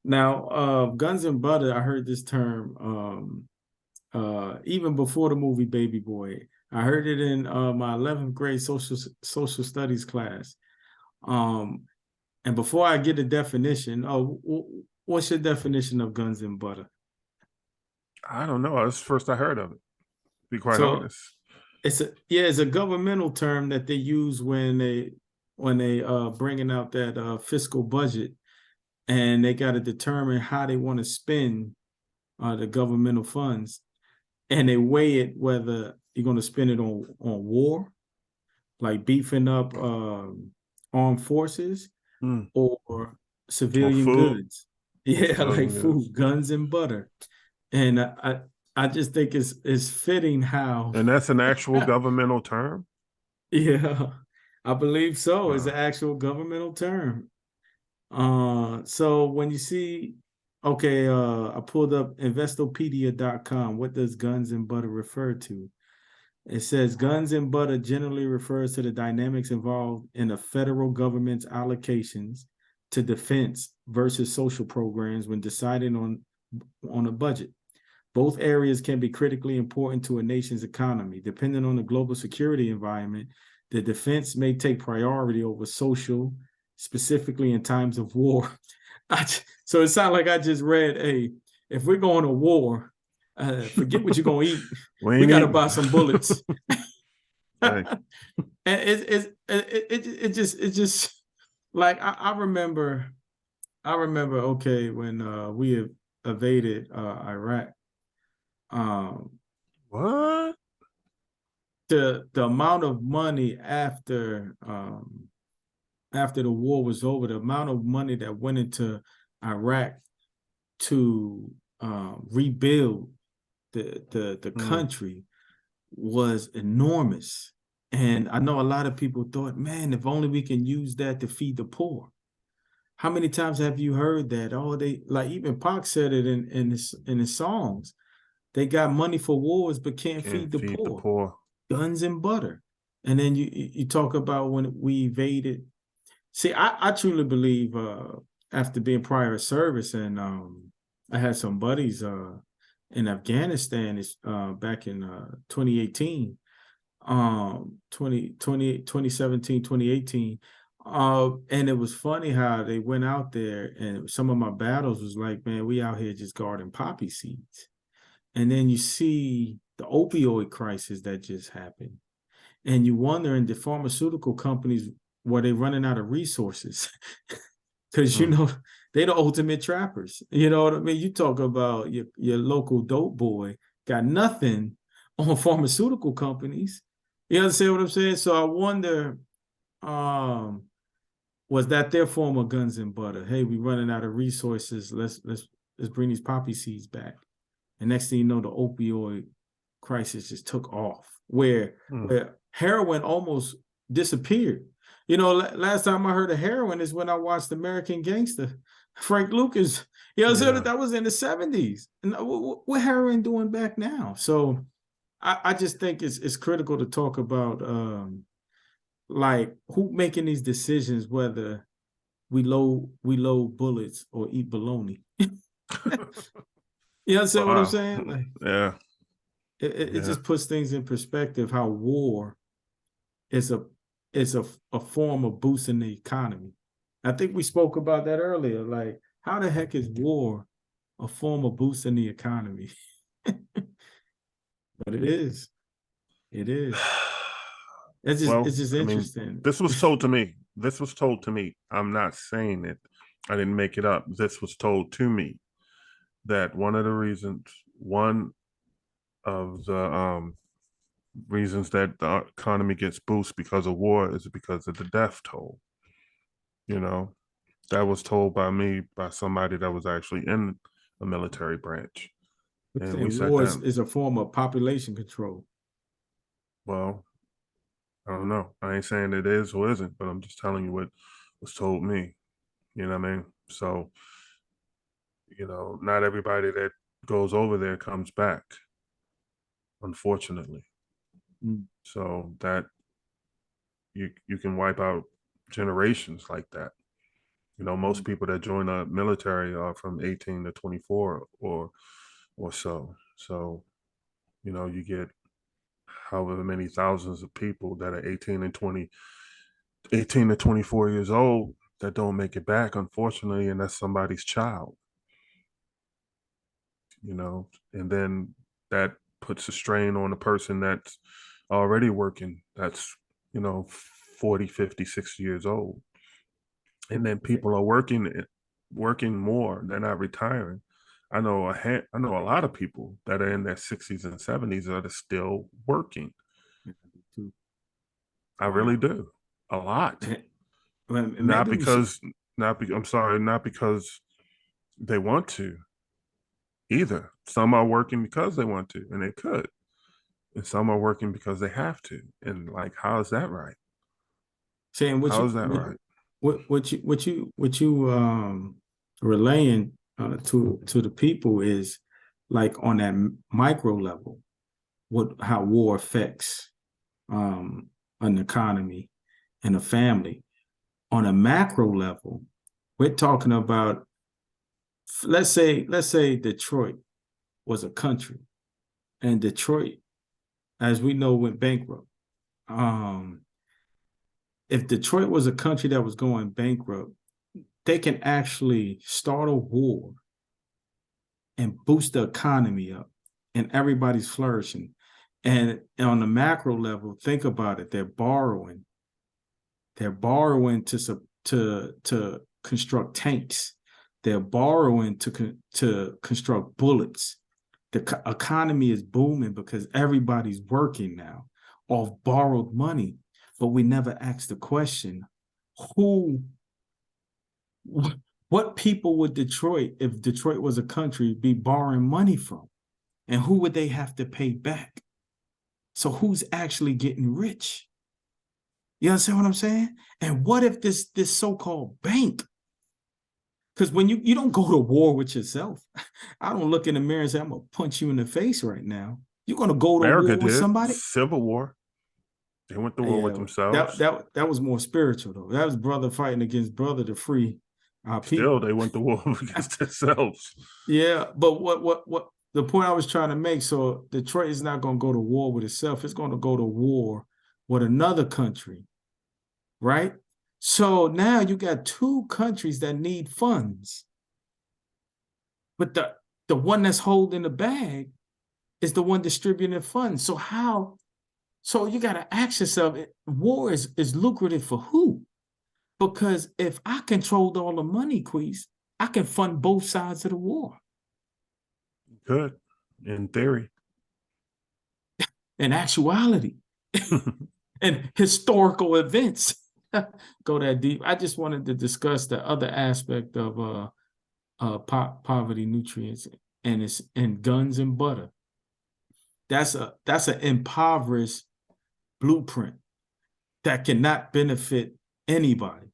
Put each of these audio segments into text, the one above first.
Now, guns and butter, I heard this term even before the movie Baby Boy. I heard it in my 11th grade social studies class. Um, and before I get a definition, what's your definition of guns and butter? I don't know. That's the first I heard of it, to be quite So honest. it's a governmental term that they use when they bringing out that fiscal budget, and they got to determine how they want to spend the governmental funds, and they weigh it whether you're going to spend it on war, like beefing up armed forces, Mm. or Or civilian food, goods. Yeah, like civilian goods. food, guns and butter. And I just think it's fitting how, And that's an actual governmental term? yeah, I believe so. It's an Wow. actual governmental term. So when you see, okay, I pulled up investopedia.com. What does guns and butter refer to? It says guns and butter generally refers to the dynamics involved in the federal government's allocations to defense versus social programs when deciding on a budget. Both areas can be critically important to a nation's economy. Depending on the global security environment, the defense may take priority over social, specifically in times of war. So it sounds like I just read, hey, if we're going to war, forget what you're going to eat. We We ain't got to eating. buy some bullets. Hey. And it just like I remember okay when we evaded Iraq, um What? the amount of money after the war was over, the amount of money that went into Iraq to rebuild the Mm. country was enormous. And I know a lot of people thought, man, if only we can use that to feed the poor. How many times have you heard that? Oh, they like even Pac said it in his songs. They got money for wars, but can't Can't feed the feed the poor. poor. Guns and butter. And then you talk about when we evaded. See, I truly believe after being prior service, and I had some buddies in Afghanistan back in 2018, 2017, 2018. And it was funny how they went out there, and some of my battles was like, man, we out here just guarding poppy seeds. And then you see the opioid crisis that just happened. And you wonder, in the pharmaceutical companies, were they running out of resources? Because, Mm. they the ultimate trappers. You know what I mean? You talk about your local dope boy got nothing on pharmaceutical companies. You understand what I'm saying? So I wonder, um, was that their form of guns and butter? Hey, we running out of resources. Let's bring these poppy seeds back. And next thing you know, the opioid crisis just took off, where Mm. where heroin almost disappeared. Last time I heard of heroin is when I watched American Gangster. Frank Lucas, so Yeah. that was in the 70s. And what heroin doing back now? So I just think it's critical to talk about like who making these decisions, whether we load bullets or eat bologna. You understand what I'm Wow. saying? Like Yeah. it Yeah. just puts things in perspective how war is a form of boosting the economy. I think we spoke about that earlier. Like, how the heck is war a form of boosting the economy? But it is. It is. It's just Well, it's just I mean, interesting. this was told to me. This was told to me. I'm not saying it. I didn't make it up. This was told to me that one of the reasons that the economy gets boost because of war is because of the death toll. You know, that was told by me by somebody that was actually in a military branch, and we Saying sat war is, down. is a form of population control. Well, I don't know. I ain't saying it is or isn't, but I'm just telling you what was told me. You know what I mean? So, not everybody that goes over there comes back, unfortunately. Mm. So that you can wipe out generations like that. You know, most people that join the military are from 18 to 24 or so. So, you know, you get however many thousands of people that are 18 to 24 years old that don't make it back, unfortunately, and that's somebody's child, you know, and then that puts a strain on a person that's already working, that's, you know, 40, 50, 60 years old. And then people are working more, they're not retiring. I know a lot of people that are in their 60s and 70s that are still working. I really Wow. do. A lot. Well, Not maybe we should. because I'm sorry, not because they want to either. Some are working because they want to and they could. And some are working because they have to. And like, how is that right? Saying How is that right? what you relaying to the people is like on that micro level, how war affects an economy and a family. On a macro level, we're talking about, let's say Detroit was a country, and Detroit, as we know, went bankrupt. Um, if Detroit was a country that was going bankrupt, they can actually start a war and boost the economy up, and everybody's flourishing. And on the macro level, think about it. They're borrowing. They're borrowing to construct tanks. They're borrowing to construct bullets. The economy is booming because everybody's working now off borrowed money. But we never asked the question, who, what people would Detroit, if Detroit was a country, be borrowing money from? And who would they have to pay back? So who's actually getting rich? You understand what I'm saying? And what if this so-called bank? Because when you don't go to war with yourself, I don't look in the mirror and say, I'm gonna punch you in the face right now. You're gonna go to America war with did. somebody? Civil War. They went to war with Yeah, that themselves. that that was more spiritual though. That was brother fighting against brother to free our Still, people. they went to war against themselves. Yeah, but what the point I was trying to make, so Detroit is not gonna go to war with itself, it's gonna go to war with another country, right? So now you got two countries that need funds, but the one that's holding the bag is the one distributing funds. So how? So you got to ask yourself, war is lucrative for who? Because if I controlled all the money, Queez, I can fund both sides of the war. Good, in theory. In actuality, and historical events go that deep. I just wanted to discuss the other aspect of poverty, nutrients, and it's in guns and butter. That's an impoverished blueprint that cannot benefit anybody, Right.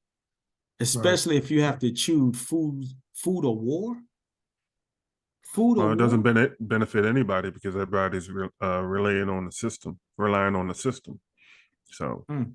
especially if you have to choose food or war. Food or Well, it doesn't war. benefit anybody because everybody's relying on the system. So, Mm.